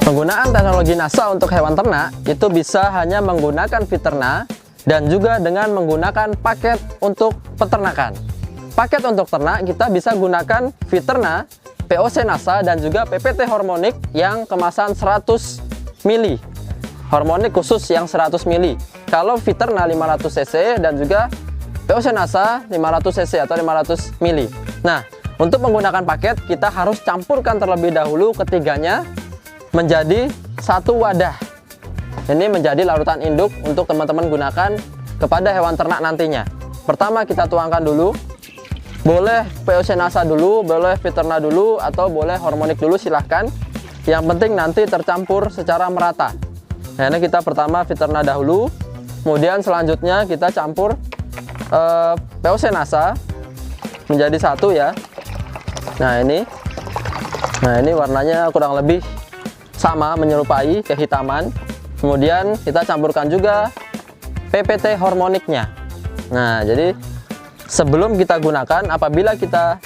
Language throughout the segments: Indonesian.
Penggunaan teknologi NASA untuk hewan ternak itu bisa hanya menggunakan Fiterna dan juga dengan menggunakan paket untuk peternakan. Paket untuk ternak kita bisa gunakan Fiterna, POC NASA dan juga PPT Hormonic yang kemasan 100 ml. Hormonic khusus yang 100 ml. Kalau Fiterna 500 cc dan juga POC NASA 500 cc atau 500 ml. Nah, untuk menggunakan paket kita harus campurkan terlebih dahulu ketiganya menjadi satu wadah. Ini menjadi larutan induk untuk teman-teman gunakan kepada hewan ternak nantinya. Pertama kita tuangkan dulu. Boleh POC NASA dulu, boleh Fiterna dulu, atau boleh Hormonic dulu, silahkan. Yang penting nanti tercampur secara merata. Nah, ini kita pertama Fiterna dahulu, kemudian selanjutnya kita campur POC NASA menjadi satu ya. Nah ini warnanya kurang lebih sama, menyerupai kehitaman. Kemudian kita campurkan juga PPT Hormonicnya. Nah, jadi sebelum kita gunakan, apabila kita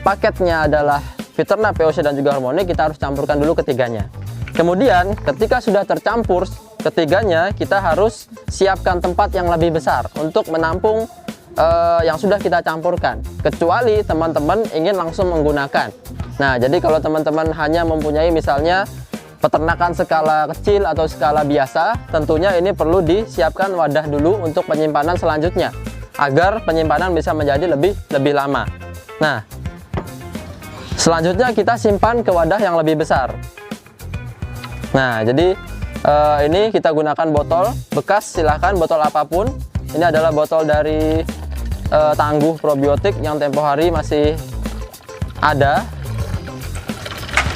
paketnya adalah Fiterna, POC dan juga Hormonic, kita harus campurkan dulu ketiganya. Kemudian ketika sudah tercampur ketiganya, kita harus siapkan tempat yang lebih besar untuk menampung yang sudah kita campurkan, kecuali teman-teman ingin langsung menggunakan. Nah, jadi kalau teman-teman hanya mempunyai misalnya peternakan skala kecil atau skala biasa, tentunya ini perlu disiapkan wadah dulu untuk penyimpanan selanjutnya agar penyimpanan bisa menjadi lebih lama. Nah, selanjutnya kita simpan ke wadah yang lebih besar. Nah, jadi ini kita gunakan botol bekas, silahkan botol apapun. Ini adalah botol dari Tangguh Probiotik yang tempo hari masih ada.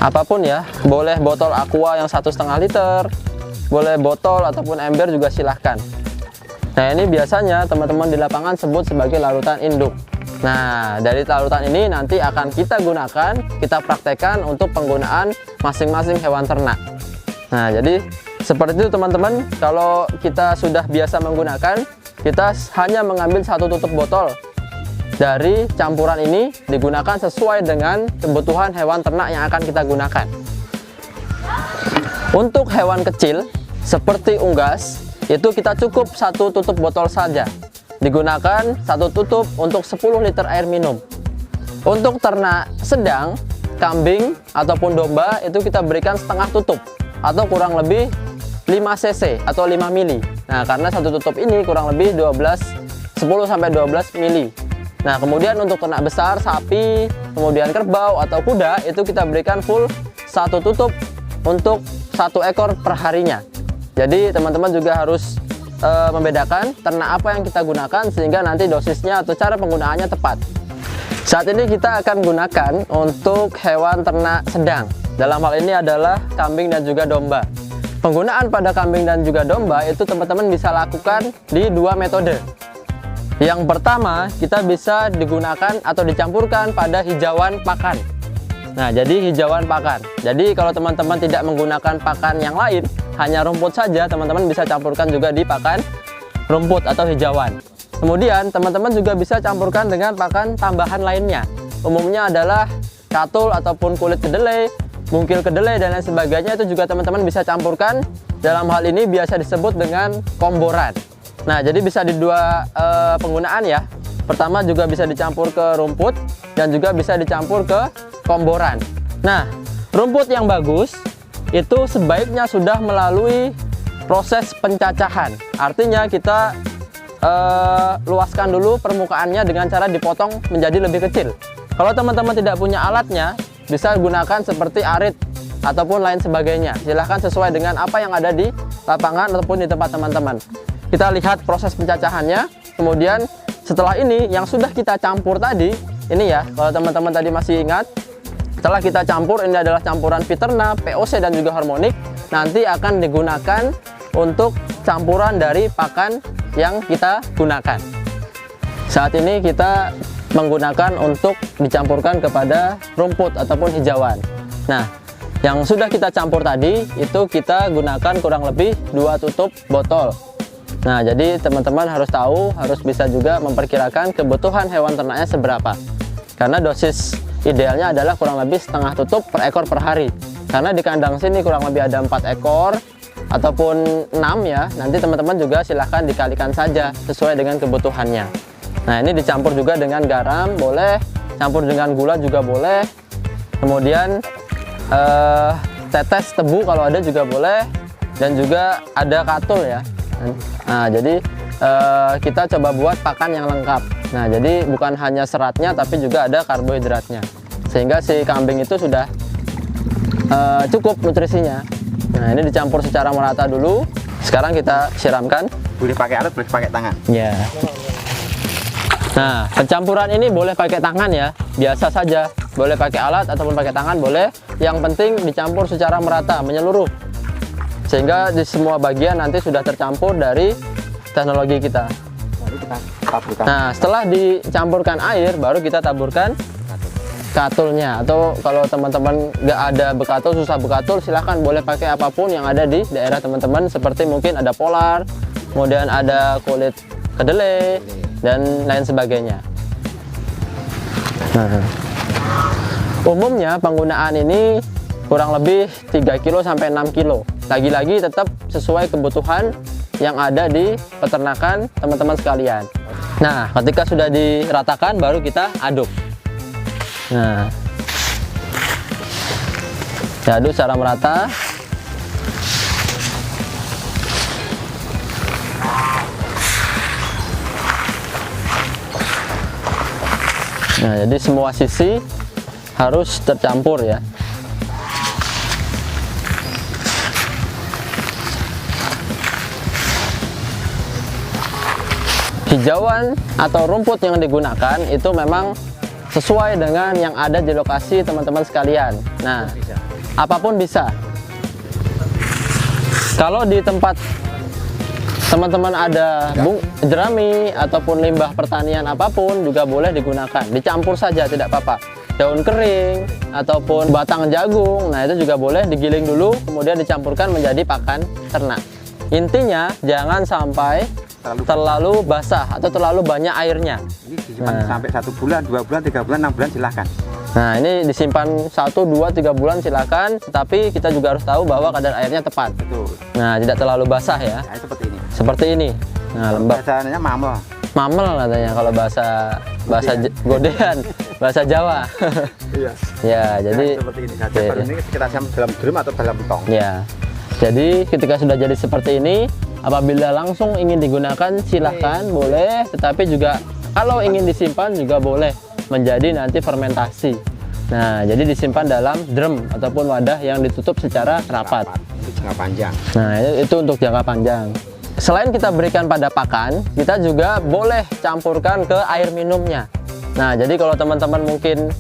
Apapun ya, boleh botol aqua yang 1,5 liter, boleh botol ataupun ember juga silahkan. Nah, ini biasanya teman-teman di lapangan sebut sebagai larutan induk. Nah, dari larutan ini nanti akan kita gunakan, kita praktekkan untuk penggunaan masing-masing hewan ternak. Nah, jadi seperti itu teman-teman. Kalau kita sudah biasa menggunakan, kita hanya mengambil satu tutup botol dari campuran ini, digunakan sesuai dengan kebutuhan hewan ternak yang akan kita gunakan. Untuk hewan kecil seperti unggas, itu kita cukup satu tutup botol saja. Digunakan satu tutup untuk 10 liter air minum. Untuk ternak sedang, kambing ataupun domba, itu kita berikan setengah tutup atau kurang lebih 5 cc atau 5 mili. Nah, karena satu tutup ini kurang lebih 10-12 mili. Nah, kemudian untuk ternak besar, sapi, kemudian kerbau atau kuda, itu kita berikan full satu tutup untuk 1 ekor per harinya. Jadi teman-teman juga harus membedakan ternak apa yang kita gunakan sehingga nanti dosisnya atau cara penggunaannya tepat. Saat ini kita akan gunakan untuk hewan ternak sedang. Dalam hal ini adalah kambing dan juga domba. Penggunaan pada kambing dan juga domba itu teman-teman bisa lakukan di 2 metode. Yang pertama, kita bisa digunakan atau dicampurkan pada hijauan pakan. Nah, jadi hijauan pakan. Jadi kalau teman-teman tidak menggunakan pakan yang lain, hanya rumput saja, teman-teman bisa campurkan juga di pakan rumput atau hijauan. Kemudian teman-teman juga bisa campurkan dengan pakan tambahan lainnya. Umumnya adalah katul ataupun kulit kedelai, mungkil kedelai dan lain sebagainya, itu juga teman-teman bisa campurkan. Dalam hal ini biasa disebut dengan komboran. Nah, jadi bisa di 2 penggunaan ya. Pertama juga bisa dicampur ke rumput dan juga bisa dicampur ke komboran. Nah, rumput yang bagus itu sebaiknya sudah melalui proses pencacahan. Artinya kita luaskan dulu permukaannya dengan cara dipotong menjadi lebih kecil. Kalau teman-teman tidak punya alatnya, bisa gunakan seperti arit ataupun lain sebagainya. Silahkan sesuai dengan apa yang ada di lapangan ataupun di tempat teman-teman. Kita lihat proses pencacahannya. Kemudian setelah ini yang sudah kita campur tadi, ini ya, kalau teman-teman tadi masih ingat, setelah kita campur, ini adalah campuran Fiterna, POC dan juga Hormonic, nanti akan digunakan untuk campuran dari pakan yang kita gunakan. Saat ini kita menggunakan untuk dicampurkan kepada rumput ataupun hijauan. Nah, yang sudah kita campur tadi itu kita gunakan kurang lebih 2 tutup botol. Nah, jadi teman-teman harus tahu, harus bisa juga memperkirakan kebutuhan hewan ternaknya seberapa. Karena dosis idealnya adalah kurang lebih setengah tutup per ekor per hari. karena di kandang sini kurang lebih ada 4 ekor ataupun 6 ya. Nanti teman-teman juga silahkan dikalikan saja sesuai dengan kebutuhannya. Nah, ini dicampur juga dengan garam boleh, campur dengan gula juga boleh, kemudian tetes tebu kalau ada juga boleh, dan juga ada katul ya. Nah, jadi kita coba buat pakan yang lengkap. Nah, jadi bukan hanya seratnya tapi juga ada karbohidratnya, sehingga si kambing itu sudah cukup nutrisinya. Nah, ini dicampur secara merata dulu. Sekarang kita siramkan. Boleh pakai alat, boleh pakai tangan. Ya. Nah, pencampuran ini boleh pakai tangan ya, biasa saja. Boleh pakai alat ataupun pakai tangan boleh. Yang penting dicampur secara merata, menyeluruh, sehingga di semua bagian nanti sudah tercampur dari teknologi kita. Nah, setelah dicampurkan air, baru kita taburkan katulnya. Atau kalau teman-teman nggak ada bekatul, susah bekatul, silahkan boleh pakai apapun yang ada di daerah teman-teman, seperti mungkin ada polar, kemudian ada kulit kedelai dan lain sebagainya. Nah, umumnya penggunaan ini kurang lebih 3 kilo sampai 6 kilo. Lagi-lagi tetap sesuai kebutuhan yang ada di peternakan teman-teman sekalian. Nah, ketika sudah diratakan baru kita aduk. Nah, diaduk secara merata. Nah, jadi semua sisi harus tercampur ya. Hijauan atau rumput yang digunakan itu memang sesuai dengan yang ada di lokasi teman-teman sekalian. Nah, apapun bisa. Kalau di tempat teman-teman ada jerami ataupun limbah pertanian apapun juga boleh digunakan. Dicampur saja, tidak apa-apa. Daun kering ataupun batang jagung, nah itu juga boleh digiling dulu, kemudian dicampurkan menjadi pakan ternak. Intinya jangan sampai terlalu basah atau terlalu banyak airnya. Ini disimpan sampai 1 bulan, 2 bulan, 3 bulan, 6 bulan silahkan. Nah, ini disimpan 1, 2, 3 bulan silahkan, tetapi kita juga harus tahu bahwa kadar airnya tepat. Betul. Nah, tidak terlalu basah ya. Nah, seperti ini. Seperti ini. Nah, lembab. Bahasanya mamel. Mamel katanya kalau bahasa godean, bahasa Jawa. Iya. Ya, jadi seperti ini saja. Ini kita siam dalam drum atau dalam tong. Ya. Jadi ketika sudah jadi seperti ini, apabila langsung ingin digunakan silahkan boleh, tetapi juga kalau ingin disimpan juga boleh menjadi nanti fermentasi. Nah, jadi disimpan dalam drum ataupun wadah yang ditutup secara rapat. Itu jangka panjang. Nah, itu untuk jangka panjang. Selain kita berikan pada pakan, kita juga boleh campurkan ke air minumnya. Nah, jadi kalau teman-teman mungkin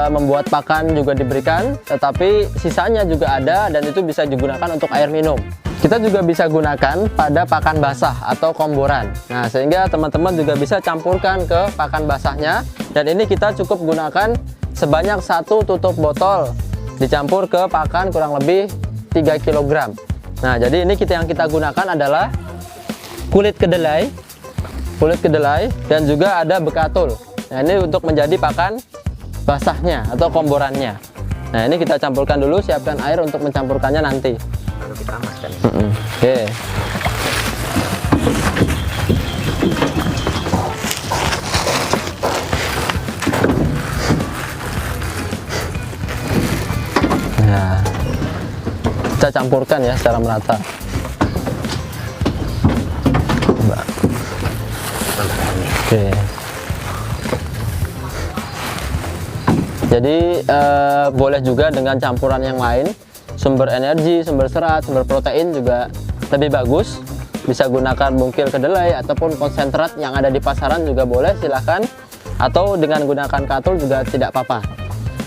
membuat pakan juga diberikan, tetapi sisanya juga ada dan itu bisa digunakan untuk air minum. Kita juga bisa gunakan pada pakan basah atau komboran. Nah, sehingga teman-teman juga bisa campurkan ke pakan basahnya, dan ini kita cukup gunakan sebanyak 1 tutup botol dicampur ke pakan kurang lebih 3 kg. Nah, jadi ini yang kita gunakan adalah kulit kedelai dan juga ada bekatul. Nah, ini untuk menjadi pakan basahnya atau komborannya. Nah, ini kita campurkan dulu, siapkan air untuk mencampurkannya nanti. Baru kita masukkan. Oke. Nah, kita campurkan ya secara merata. Oke. Jadi boleh juga dengan campuran yang lain, sumber energi, sumber serat, sumber protein juga lebih bagus. Bisa gunakan bungkil kedelai ataupun konsentrat yang ada di pasaran juga boleh, silahkan. Atau dengan gunakan katul juga tidak apa-apa.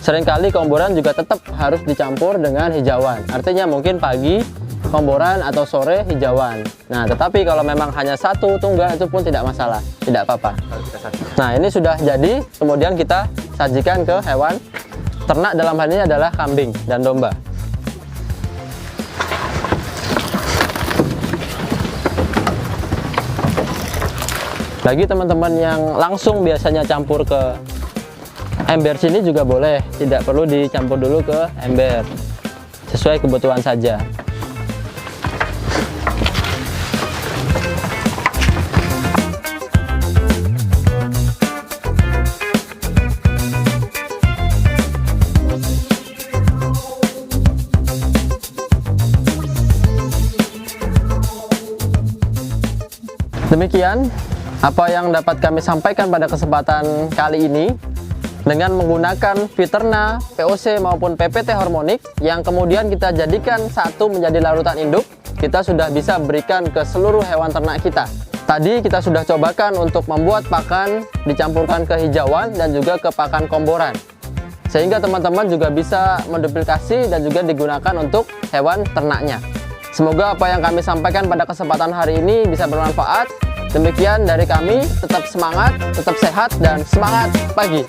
Seringkali komboran juga tetap harus dicampur dengan hijauan. Artinya mungkin pagi komboran atau sore hijauan. Nah, tetapi kalau memang hanya 1 tunggal itu pun tidak masalah, tidak apa-apa. Nah, ini sudah jadi, kemudian kita sajikan ke hewan ternak, dalam hal ini adalah kambing dan domba. Bagi teman-teman yang langsung biasanya campur ke Ember sini juga boleh, tidak perlu dicampur dulu ke ember, sesuai kebutuhan saja. Demikian apa yang dapat kami sampaikan pada kesempatan kali ini. Dengan menggunakan Viterna, POC maupun PPT Hormonic yang kemudian kita jadikan satu menjadi larutan induk, kita sudah bisa berikan ke seluruh hewan ternak kita. Tadi kita sudah cobakan untuk membuat pakan dicampurkan ke hijauan dan juga ke pakan komboran, sehingga teman-teman juga bisa menduplikasi dan juga digunakan untuk hewan ternaknya. Semoga apa yang kami sampaikan pada kesempatan hari ini bisa bermanfaat. Demikian dari kami, tetap semangat, tetap sehat, dan semangat pagi.